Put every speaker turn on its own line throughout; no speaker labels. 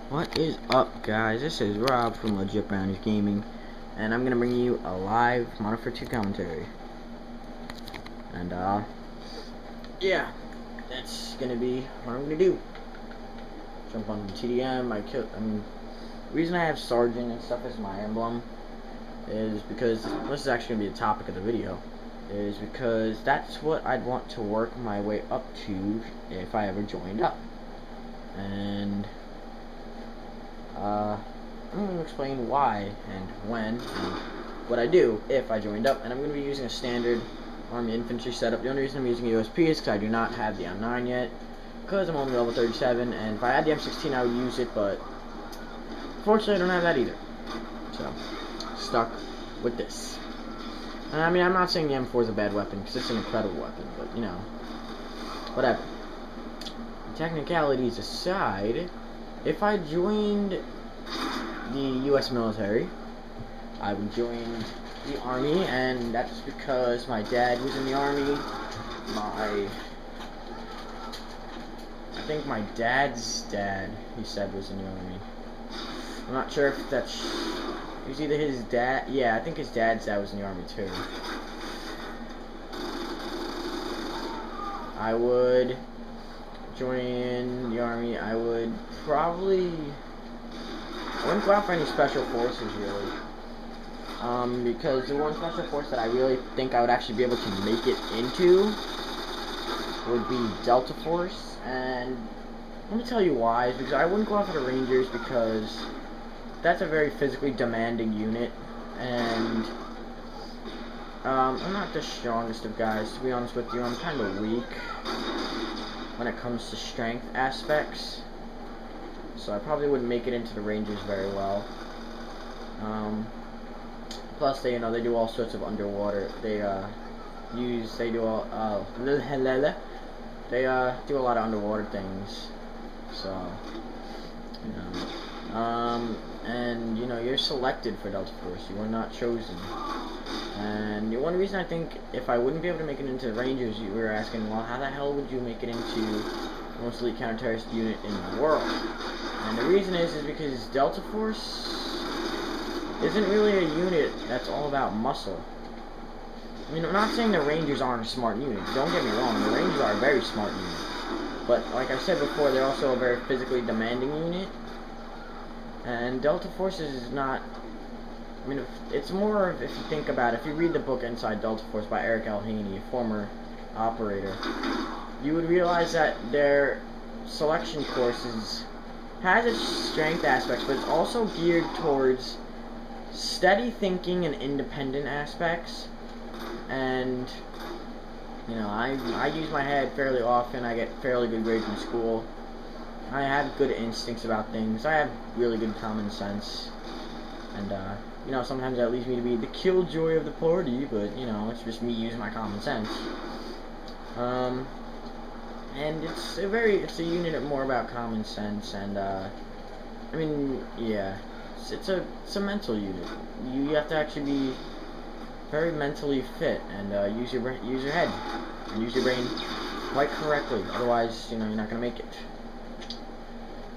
What is up, guys? This is Rob from LegitBrowniesGaming, and I'm gonna bring you a live MW2 commentary. And yeah, that's gonna be what I'm gonna do. Jump on the TDM. The reason I have Sergeant and stuff as my emblem is because this is actually gonna be the topic of the video. Is because that's what I'd want to work my way up to if I ever joined up. And I'm going to explain why and when and what I do if I joined up, and I'm going to be using a standard Army infantry setup. The only reason I'm using USP is because I do not have the M9 yet, because I'm only level 37, and if I had the M16 I would use it, but fortunately I don't have that either, so stuck with this. And I mean, I'm not saying the M4 is a bad weapon, because it's an incredible weapon, but you know, whatever. Technicalities aside, if I joined the U.S. military, I would join the Army, and that's because my dad was in the Army. I think my dad's dad, he said, was in the Army. I'm not sure if that's... It was either his dad... Yeah, I think his dad's dad was in the Army, too. I would join the Army. I would probably... I wouldn't go out for any special forces, really. Because the one special force that I really think I would actually be able to make it into would be Delta Force. And let me tell you why. Because I wouldn't go out for the Rangers, because that's a very physically demanding unit. And I'm not the strongest of guys, to be honest with you. I'm kind of weak when it comes to strength aspects. So I probably wouldn't make it into the Rangers very well. Plus, they do all sorts of underwater. They do a lot of underwater things. So, and you're selected for Delta Force. You are not chosen. And the one reason I think if I wouldn't be able to make it into the Rangers, you were asking, well, how the hell would you make it into the most elite counter-terrorist unit in the world? And the reason is because Delta Force isn't really a unit that's all about muscle. I mean, I'm not saying the Rangers aren't a smart unit. Don't get me wrong, the Rangers are a very smart unit. But like I said before, they're also a very physically demanding unit. And Delta Force is not... I mean, it's more of, if you think about it, if you read the book Inside Delta Force by Eric L. Haney, a former operator, you would realize that their selection courses has its strength aspects, but it's also geared towards steady thinking and independent aspects. And I use my head fairly often. I get fairly good grades in school. I have good instincts about things. I have really good common sense. And sometimes that leads me to be the killjoy of the party, but it's just me using my common sense. And it's a unit more about common sense, and I mean, yeah, it's a mental unit. You have to actually be very mentally fit and use your head and use your brain quite correctly. Otherwise, you're not gonna make it.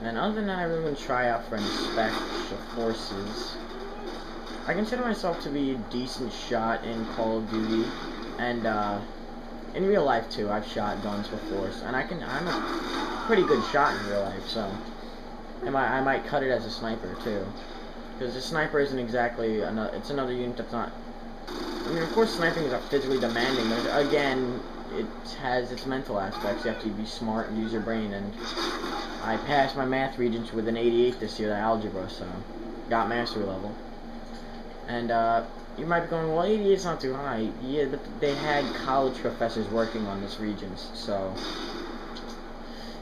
And other than that, I really wouldn't try out for any special forces. I consider myself to be a decent shot in Call of Duty, and in real life too. I've shot guns before, and I'm a pretty good shot in real life, so I might cut it as a sniper too, because the sniper isn't exactly it's another unit that's not. I mean, of course, sniping is physically demanding, but again, it has its mental aspects. You have to be smart and use your brain, and I passed my math regents with an 88 this year, the algebra, so got mastery level. And you might be going, well, 88 is not too high. Yeah, but they had college professors working on this Regents, so.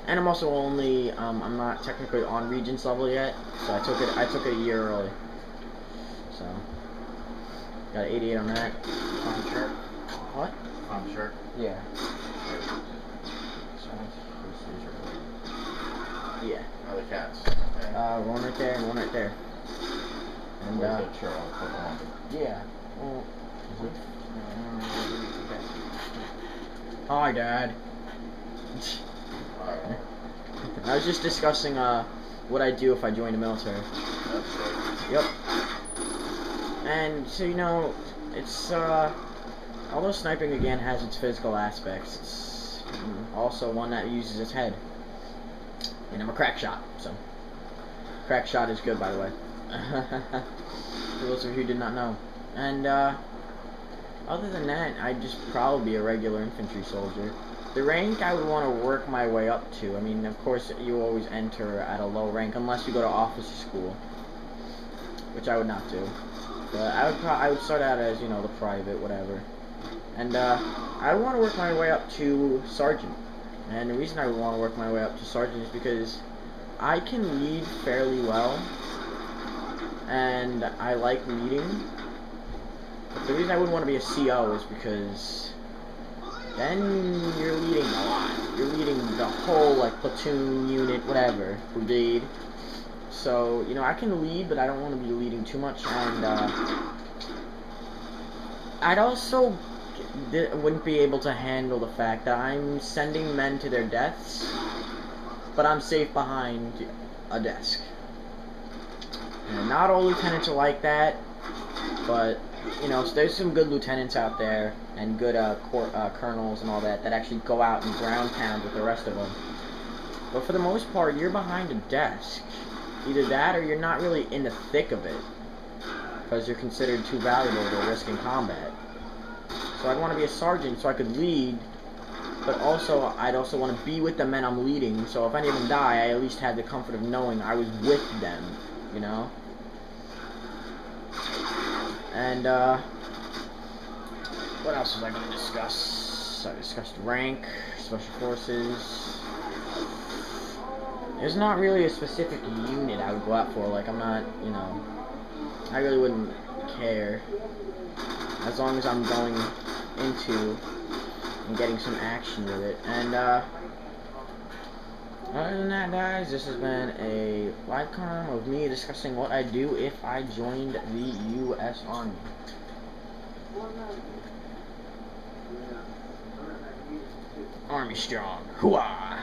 And I'm also only, I'm not technically on Regents level yet, so I took it a year early. So, got an 88 on that.
I'm sure.
What?
I'm sure.
Yeah. Yeah.
Other cats. Okay.
One right there and one right there. And
sure, I'll put one.
Yeah. Well, hi, Dad. I was just discussing what I'd do if I joined the military.
That's right.
Yep. And so, you know, it's although sniping again has its physical aspects, it's also one that uses its head. And I'm a crack shot, so crack shot is good, by the way. For those of you who did not know. And other than that, I'd just probably be a regular infantry soldier. The rank I would want to work my way up to. I mean, of course, you always enter at a low rank unless you go to officer school, which I would not do. But I would start out as, you know, the private, whatever. And I would want to work my way up to sergeant. And the reason I would want to work my way up to sergeant is because I can lead fairly well, and I like leading. But the reason I wouldn't want to be a CO is because then you're leading a lot. You're leading the whole, like, platoon, unit, whatever, brigade. So, you know, I can lead, but I don't want to be leading too much. And I'd also wouldn't be able to handle the fact that I'm sending men to their deaths, but I'm safe behind a desk. And not all lieutenants are like that, but, you know, so there's some good lieutenants out there, and good colonels and all that, that actually go out and ground pound with the rest of them. But for the most part, you're behind a desk. Either that, or you're not really in the thick of it, because you're considered too valuable to risk in combat. So I'd want to be a sergeant so I could lead, but also I'd also want to be with the men I'm leading, so if any of them die, I at least had the comfort of knowing I was with them, you know? And, what else was I going to discuss? I discussed rank, special forces. There's not really a specific unit I would go out for, like, I'm not, you know, I really wouldn't care, as long as I'm going into and getting some action with it. And, other than that, guys, this has been a live com of me discussing what I'd do if I joined the U.S. Army. Army strong. HOOAH!